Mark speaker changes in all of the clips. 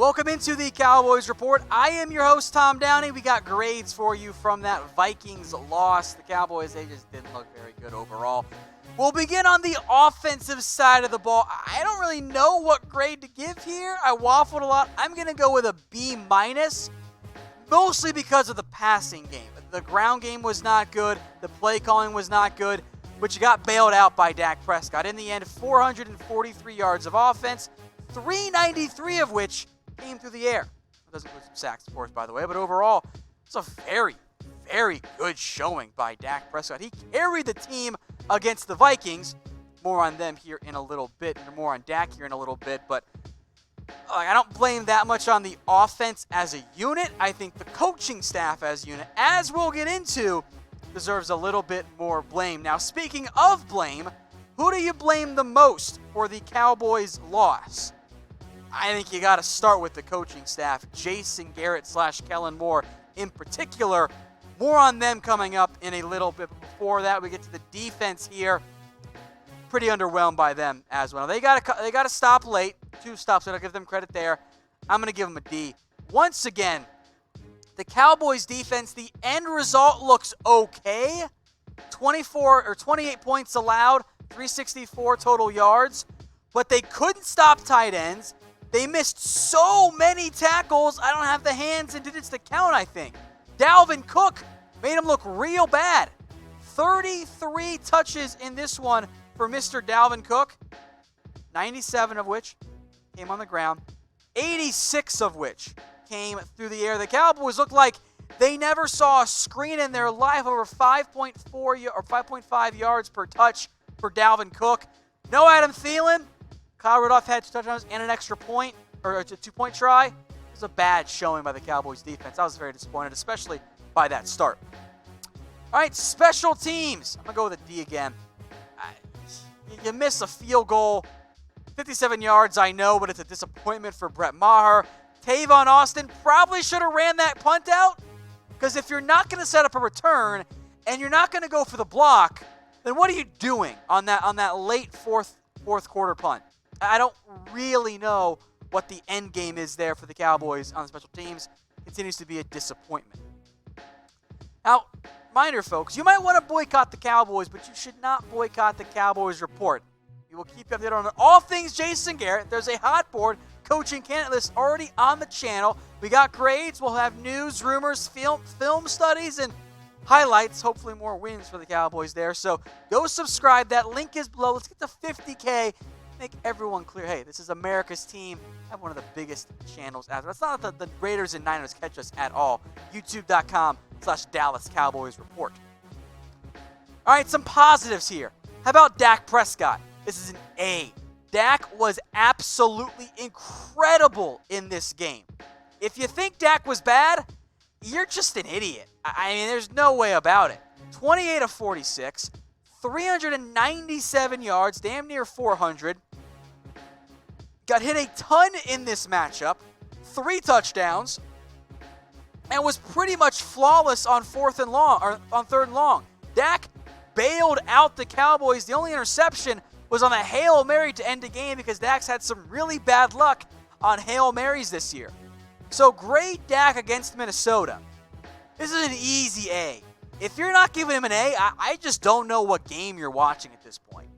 Speaker 1: Welcome into the Cowboys Report. I am your host, Tom Downey. We got grades for you from that Vikings loss. The Cowboys, they just didn't look very good overall. We'll begin on the offensive side of the ball. I don't really know what grade to give here. I waffled a lot. I'm going to go with a B-, mostly because of the passing game. The ground game was not good. The play calling was not good. But you got bailed out by Dak Prescott. In the end, 443 yards of offense, 393 of which came through the air. It doesn't include some sacks, of course, by the way. But overall, it's a very, very good showing by Dak Prescott. He carried the team against the Vikings. More on them here in a little bit, and more on Dak here in a little bit. But I don't blame that much on the offense as a unit. I think the coaching staff as a unit, as we'll get into, deserves a little bit more blame. Now, speaking of blame, who do you blame the most for the Cowboys' loss? I think you got to start with the coaching staff, Jason Garrett / Kellen Moore in particular. More on them coming up in a little bit. Before that, we get to the defense here. Pretty underwhelmed by them as well. They got to stop late. 2 stops, so I'll give them credit there. I'm going to give them a D. Once again, the Cowboys defense, the end result looks okay. 28 points allowed, 364 total yards, but they couldn't stop tight ends. They missed so many tackles, I don't have the hands and digits to count, I think. Dalvin Cook made him look real bad. 33 touches in this one for Mr. Dalvin Cook, 97 of which came on the ground, 86 of which came through the air. The Cowboys looked like they never saw a screen in their life. Over 5.4 or 5.5 yards per touch for Dalvin Cook. No Adam Thielen. Kyle Rudolph had 2 touchdowns and an extra point, or a 2-point try. It was a bad showing by the Cowboys defense. I was very disappointed, especially by that start. All right, special teams. I'm going to go with a D again. You miss a field goal. 57 yards, I know, but it's a disappointment for Brett Maher. Tavon Austin probably should have ran that punt out, because if you're not going to set up a return and you're not going to go for the block, then what are you doing on that late fourth quarter punt? I don't really know what the end game is there for the Cowboys on the special teams. It continues to be a disappointment. Now, reminder, folks, you might want to boycott the Cowboys, but you should not boycott the Cowboys Report. We will keep you updated on all things Jason Garrett. There's a hot board coaching candidate list already on the channel. We got grades. We'll have news, rumors, film studies, and highlights. Hopefully more wins for the Cowboys there. So go subscribe. That link is below. Let's get to 50K. Make everyone clear, hey, this is America's team. I have one of the biggest channels out there. It's not that the Raiders and Niners catch us at all. YouTube.com/Dallas Cowboys Report. All right, some positives here. How about Dak Prescott? This is an A. Dak was absolutely incredible in this game. If you think Dak was bad, you're just an idiot. I mean, there's no way about it. 28 of 46, 397 yards, damn near 400. Got hit a ton in this matchup, 3 touchdowns, and was pretty much flawless on 3rd and long. Dak bailed out the Cowboys. The only interception was on a Hail Mary to end the game, because Dak's had some really bad luck on Hail Marys this year. So great Dak against Minnesota. This is an easy A. If you're not giving him an A, I just don't know what game you're watching at this point.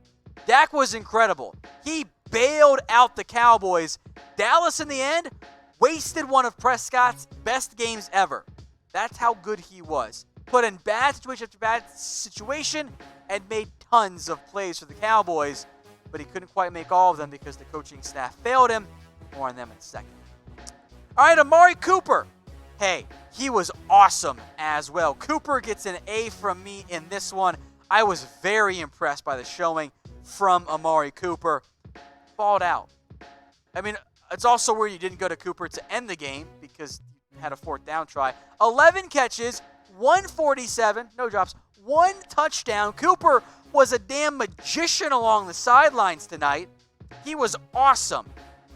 Speaker 1: Dak was incredible. He bailed out the Cowboys. Dallas, in the end, wasted one of Prescott's best games ever. That's how good he was. Put in bad situation after bad situation and made tons of plays for the Cowboys, but he couldn't quite make all of them because the coaching staff failed him. More on them in a second. All right, Amari Cooper. Hey, he was awesome as well. Cooper gets an A from me in this one. I was very impressed by the showing from Amari Cooper. Balled out. I mean, it's also weird you didn't go to Cooper to end the game because you had a 4th down try. 11 catches, 147, no drops, 1 touchdown. Cooper was a damn magician along the sidelines tonight. He was awesome.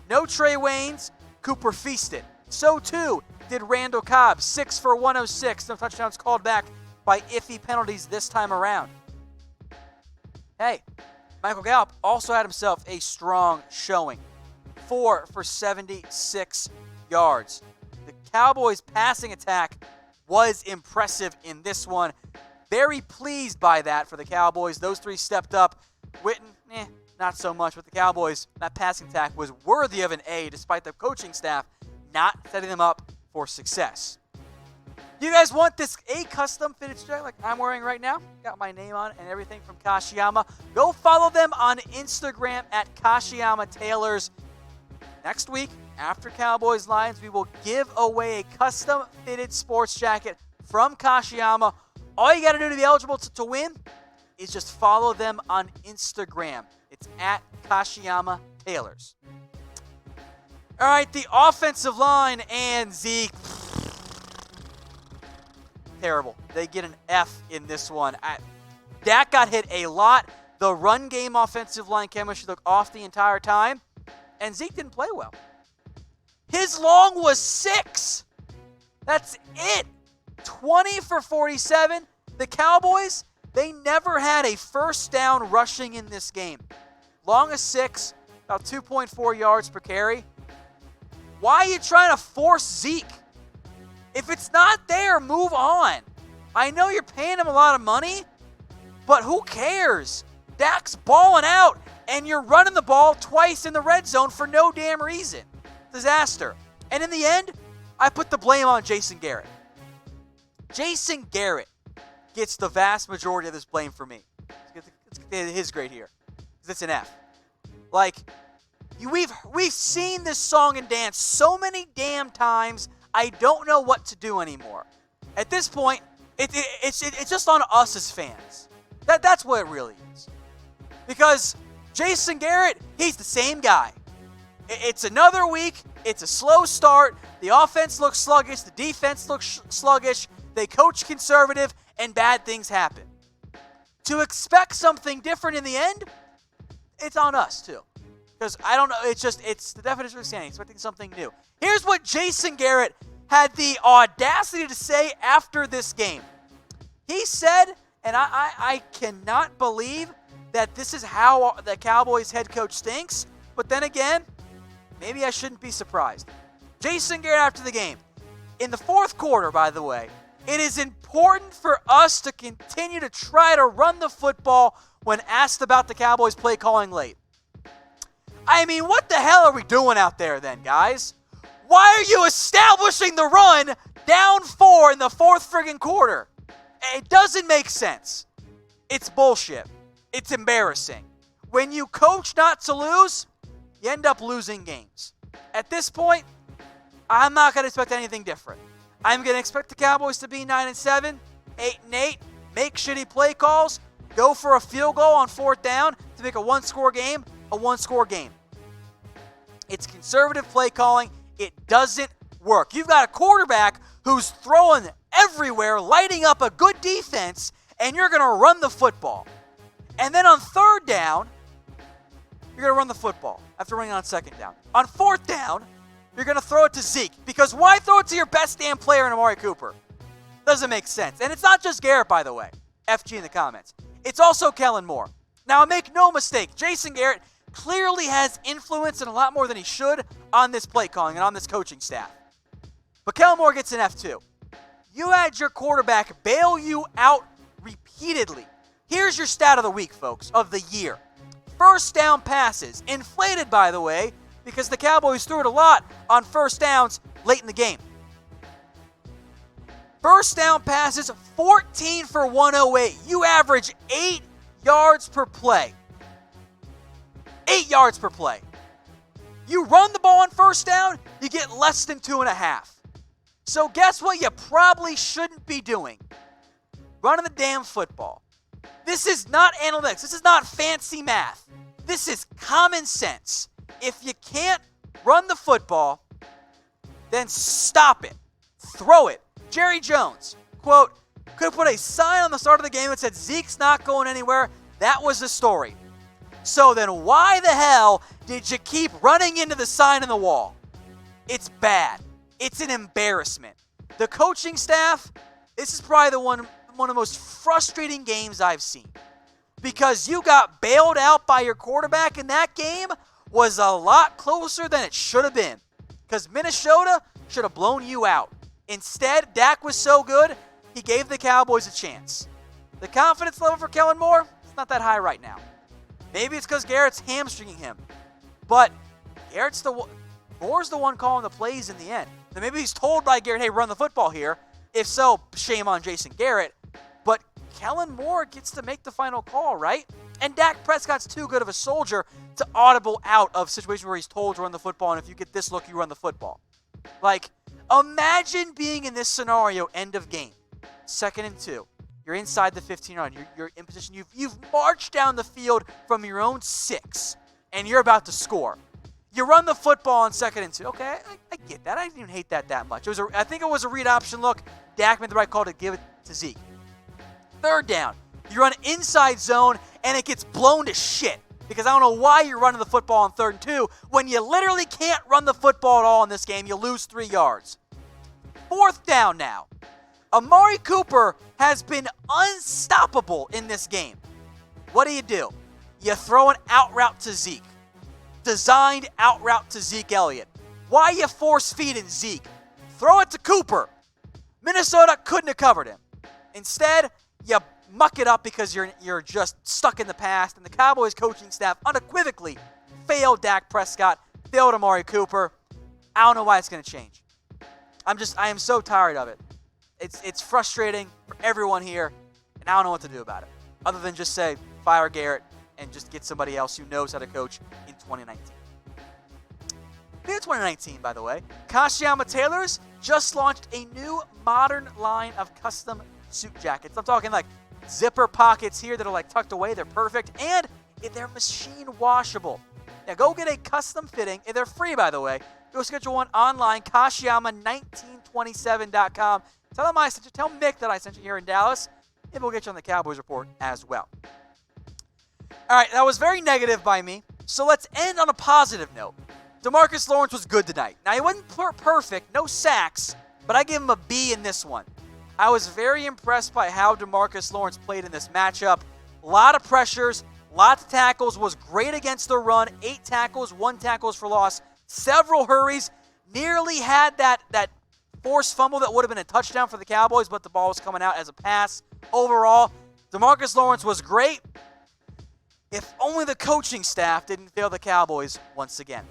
Speaker 1: No Trey Waynes. Cooper feasted. So too did Randall Cobb, 6 for 106. No touchdowns called back by iffy penalties this time around. Hey, Michael Gallup also had himself a strong showing. 4 for 76 yards. The Cowboys' passing attack was impressive in this one. Very pleased by that for the Cowboys. Those three stepped up. Witten, not so much. With the Cowboys, that passing attack was worthy of an A despite the coaching staff not setting them up for success. You guys want this A custom fitted jacket like I'm wearing right now? Got my name on it and everything from Kashiyama. Go follow them on Instagram at Kashiyama Tailors. Next week, after Cowboys Lions, we will give away a custom fitted sports jacket from Kashiyama. All you got to do to be eligible to win is just follow them on Instagram. It's at Kashiyama Tailors. All right, the offensive line and Zeke. Terrible. They get an F in this one. Dak got hit a lot. The run game offensive line chemistry looked off the entire time. And Zeke didn't play well. His long was 6. That's it. 20 for 47. The Cowboys, they never had a first down rushing in this game. Long is 6, about 2.4 yards per carry. Why are you trying to force Zeke? If it's not there, move on. I know you're paying him a lot of money, but who cares? Dak's balling out, and you're running the ball twice in the red zone for no damn reason. Disaster. And in the end, I put the blame on Jason Garrett. Jason Garrett gets the vast majority of this blame for me. Let's get his grade here, because it's an F. Like, we've seen this song and dance so many damn times, I don't know what to do anymore. At this point, it's just on us as fans. That's what it really is. Because Jason Garrett, he's the same guy. It's another week. It's a slow start. The offense looks sluggish. The defense looks sluggish. They coach conservative, and bad things happen. To expect something different in the end, it's on us too. Because I don't know, it's the definition of insanity, expecting something new. Here's what Jason Garrett had the audacity to say after this game. He said, and I cannot believe that this is how the Cowboys head coach thinks, but then again, maybe I shouldn't be surprised. Jason Garrett after the game. In the fourth quarter, by the way, it is important for us to continue to try to run the football when asked about the Cowboys play calling late. I mean, what the hell are we doing out there then, guys? Why are you establishing the run down 4 in the fourth friggin' quarter? It doesn't make sense. It's bullshit. It's embarrassing. When you coach not to lose, you end up losing games. At this point, I'm not going to expect anything different. I'm going to expect the Cowboys to be 9-7, 8-8, make shitty play calls, go for a field goal on fourth down to make a one-score game a one-score game. It's conservative play calling. It doesn't work. You've got a quarterback who's throwing everywhere, lighting up a good defense, and you're going to run the football. And then on third down, you're going to run the football after running on second down. On fourth down, you're going to throw it to Zeke. Because why throw it to your best damn player in Amari Cooper? Doesn't make sense. And it's not just Garrett, by the way. FG in the comments. It's also Kellen Moore. Now, make no mistake, Jason Garrett clearly has influence and a lot more than he should on this play calling and on this coaching staff. But Kellen Moore gets an F2. You had your quarterback bail you out repeatedly. Here's your stat of the week, folks, of the year. First down passes. Inflated, by the way, because the Cowboys threw it a lot on first downs late in the game. First down passes, 14 for 108. You average 8 yards per play. 8 yards per play. You run the ball on first down, you get less than 2.5. So guess what you probably shouldn't be doing? Running the damn football. This is not analytics. This is not fancy math. This is common sense. If you can't run the football, then stop it. Throw it. Jerry Jones, quote, could put a sign on the start of the game that said Zeke's not going anywhere. That was the story. So then why the hell did you keep running into the sign on the wall? It's bad. It's an embarrassment. The coaching staff, this is probably one of the most frustrating games I've seen. Because you got bailed out by your quarterback, and that game was a lot closer than it should have been. because Minnesota should have blown you out. Instead, Dak was so good, he gave the Cowboys a chance. The confidence level for Kellen Moore, it's not that high right now. Maybe it's because Garrett's hamstringing him, but Moore's the one calling the plays in the end. So maybe he's told by Garrett, hey, run the football here. If so, shame on Jason Garrett. But Kellen Moore gets to make the final call, right? And Dak Prescott's too good of a soldier to audible out of situations where he's told to run the football, and if you get this look, you run the football. Like, imagine being in this scenario, end of game, 2nd and 2. You're inside the 15-yard line. You're in position. You've marched down the field from your own 6, and you're about to score. You run the football on 2nd and 2. Okay, I get that. I didn't even hate that much. I think it was a read option look. Dak made the right call to give it to Zeke. 3rd down. You run inside zone, and it gets blown to shit. Because I don't know why you're running the football on 3rd and 2 when you literally can't run the football at all in this game. You lose 3 yards. 4th down now. Amari Cooper has been unstoppable in this game. What do? You throw an out route to Zeke. Designed out route to Ezekiel Elliott. Why you force feeding Zeke? Throw it to Cooper. Minnesota couldn't have covered him. Instead, you muck it up because you're just stuck in the past, and the Cowboys coaching staff unequivocally failed Dak Prescott, failed Amari Cooper. I don't know why it's going to change. I am so tired of it. It's frustrating for everyone here, and I don't know what to do about it, other than just say, fire Garrett and just get somebody else who knows how to coach in 2019. In 2019, by the way, Kashiyama Tailors just launched a new modern line of custom suit jackets. I'm talking like zipper pockets here that are like tucked away. They're perfect, and they're machine washable. Now go get a custom fitting, and they're free, by the way. Go schedule one online, Kashiyama1927.com. Tell Mick that I sent you here in Dallas, and we'll get you on the Cowboys Report as well. All right, that was very negative by me, so let's end on a positive note. DeMarcus Lawrence was good tonight. Now, he wasn't perfect, no sacks, but I give him a B in this one. I was very impressed by how DeMarcus Lawrence played in this matchup. A lot of pressures, lots of tackles, was great against the run, 8 tackles, 1 tackles for loss, several hurries, nearly had that forced fumble that would have been a touchdown for the Cowboys, but the ball was coming out as a pass. Overall, DeMarcus Lawrence was great. If only the coaching staff didn't fail the Cowboys once again.